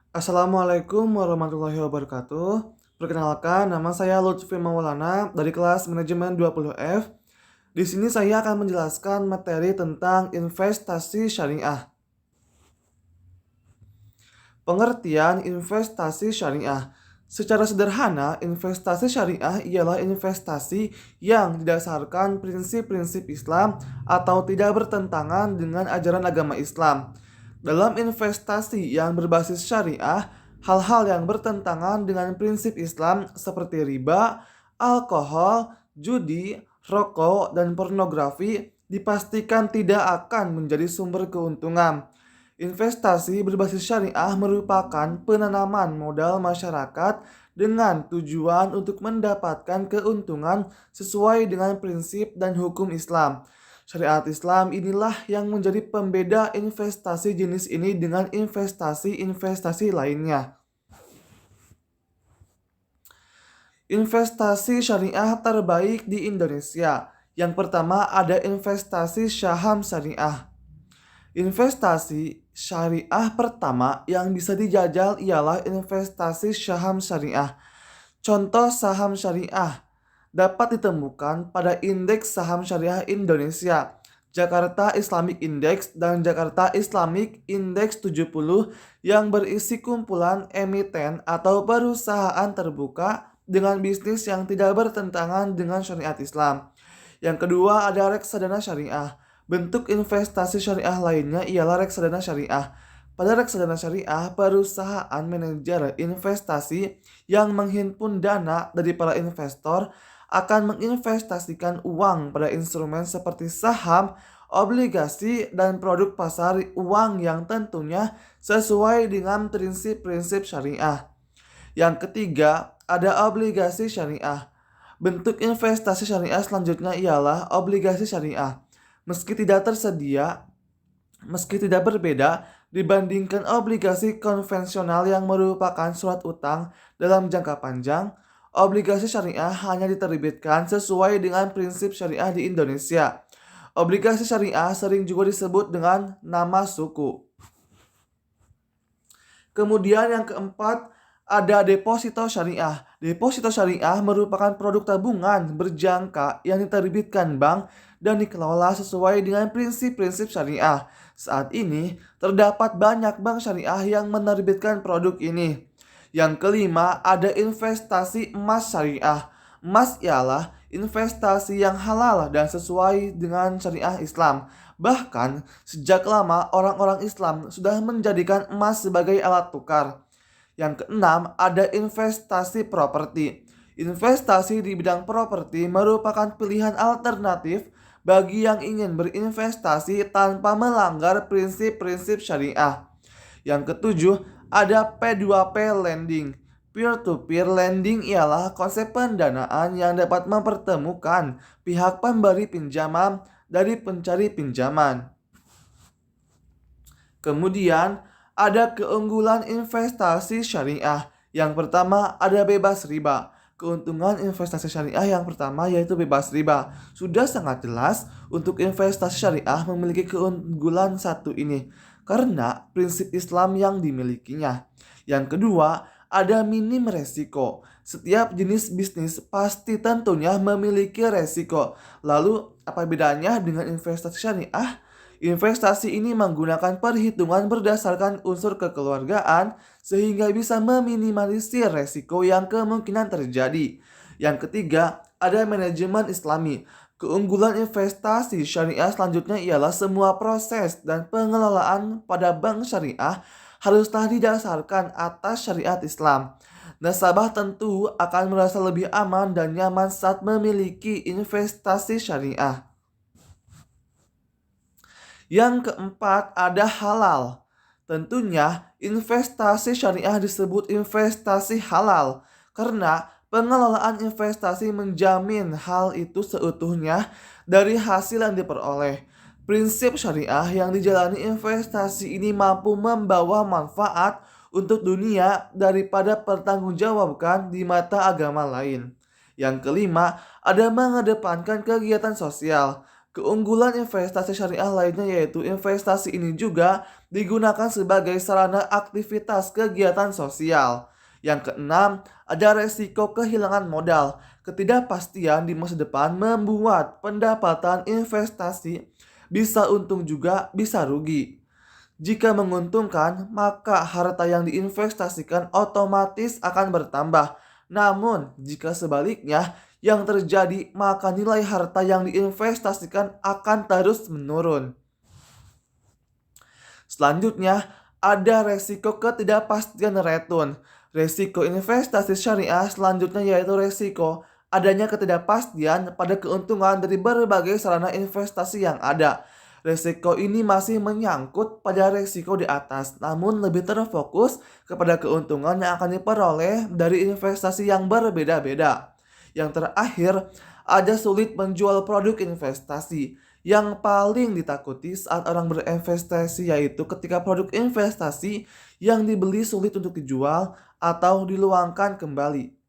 Assalamualaikum warahmatullahi wabarakatuh. Perkenalkan, nama saya Lutfi Maulana dari kelas Manajemen 20F. Di sini saya akan menjelaskan materi tentang investasi syariah. Pengertian investasi syariah. Secara sederhana, investasi syariah ialah investasi yang didasarkan prinsip-prinsip Islam atau tidak bertentangan dengan ajaran agama Islam. Dalam investasi yang berbasis syariah, hal-hal yang bertentangan dengan prinsip Islam seperti riba, alkohol, judi, rokok, dan pornografi dipastikan tidak akan menjadi sumber keuntungan. Investasi berbasis syariah merupakan penanaman modal masyarakat dengan tujuan untuk mendapatkan keuntungan sesuai dengan prinsip dan hukum Islam. Syariat Islam inilah yang menjadi pembeda investasi jenis ini dengan investasi-investasi lainnya. Investasi syariah terbaik di Indonesia. Yang pertama ada investasi saham syariah. Investasi syariah pertama yang bisa dijajal ialah investasi saham syariah. Contoh saham syariah dapat ditemukan pada Indeks Saham Syariah Indonesia, Jakarta Islamic Index, dan Jakarta Islamic Index 70 yang berisi kumpulan emiten atau perusahaan terbuka dengan bisnis yang tidak bertentangan dengan syariat Islam. Yang kedua ada reksadana syariah. Bentuk investasi syariah lainnya ialah reksadana syariah. Pada reksadana syariah, perusahaan manajer investasi yang menghimpun dana dari para investor akan menginvestasikan uang pada instrumen seperti saham, obligasi, dan produk pasar uang yang tentunya sesuai dengan prinsip-prinsip syariah. Yang ketiga, ada obligasi syariah. Bentuk investasi syariah selanjutnya ialah obligasi syariah. Meski tidak berbeda dibandingkan obligasi konvensional yang merupakan surat utang dalam jangka panjang, obligasi syariah hanya diterbitkan sesuai dengan prinsip syariah di Indonesia. Obligasi syariah sering juga disebut dengan nama suku. Kemudian yang keempat, ada deposito syariah. Deposito syariah merupakan produk tabungan berjangka yang diterbitkan bank dan dikelola sesuai dengan prinsip-prinsip syariah. Saat ini, terdapat banyak bank syariah yang menerbitkan produk ini. Yang kelima, ada investasi emas syariah. Emas ialah investasi yang halal dan sesuai dengan syariah Islam. Bahkan, sejak lama orang-orang Islam sudah menjadikan emas sebagai alat tukar. Yang keenam, ada investasi properti. Investasi di bidang properti merupakan pilihan alternatif bagi yang ingin berinvestasi tanpa melanggar prinsip-prinsip syariah. Yang ketujuh, ada P2P lending. Peer-to-peer lending ialah konsep pendanaan yang dapat mempertemukan pihak pemberi pinjaman dari pencari pinjaman. Kemudian, ada keunggulan investasi syariah. Yang pertama, ada bebas riba. Keuntungan investasi syariah yang pertama yaitu bebas riba. Sudah sangat jelas untuk investasi syariah memiliki keunggulan satu ini karena prinsip Islam yang dimilikinya. Yang kedua, ada minim resiko. Setiap jenis bisnis pasti tentunya memiliki resiko. Lalu, apa bedanya dengan investasi syariah? Investasi ini menggunakan perhitungan berdasarkan unsur kekeluargaan sehingga bisa meminimalisir resiko yang kemungkinan terjadi. Yang ketiga, ada manajemen Islami. Keunggulan investasi syariah selanjutnya ialah semua proses dan pengelolaan pada bank syariah haruslah didasarkan atas syariat Islam. Nasabah tentu akan merasa lebih aman dan nyaman saat memiliki investasi syariah. Yang keempat, ada halal. Tentunya, investasi syariah disebut investasi halal karena pengelolaan investasi menjamin hal itu seutuhnya dari hasil yang diperoleh. Prinsip syariah yang dijalani investasi ini mampu membawa manfaat untuk dunia daripada pertanggungjawabkan di mata agama lain. Yang kelima, ada mengedepankan kegiatan sosial. Keunggulan investasi syariah lainnya yaitu investasi ini juga digunakan sebagai sarana aktivitas kegiatan sosial. Yang keenam, ada resiko kehilangan modal. Ketidakpastian di masa depan membuat pendapatan investasi bisa untung juga bisa rugi. Jika menguntungkan, maka harta yang diinvestasikan otomatis akan bertambah. Namun, jika sebaliknya yang terjadi, maka nilai harta yang diinvestasikan akan terus menurun. Selanjutnya, ada resiko ketidakpastian return. Resiko investasi syariah selanjutnya yaitu resiko adanya ketidakpastian pada keuntungan dari berbagai sarana investasi yang ada. Resiko ini masih menyangkut pada resiko di atas, namun lebih terfokus kepada keuntungan yang akan diperoleh dari investasi yang berbeda-beda. Yang terakhir, ada sulit menjual produk investasi. Yang paling ditakuti saat orang berinvestasi yaitu ketika produk investasi yang dibeli sulit untuk dijual atau diluangkan kembali.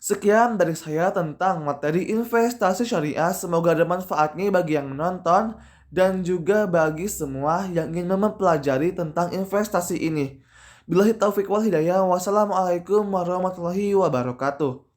Sekian dari saya tentang materi investasi syariah. Semoga ada manfaatnya bagi yang menonton dan juga bagi semua yang ingin mempelajari tentang investasi ini. Billahi taufiq wal hidayah. Wassalamualaikum warahmatullahi wabarakatuh.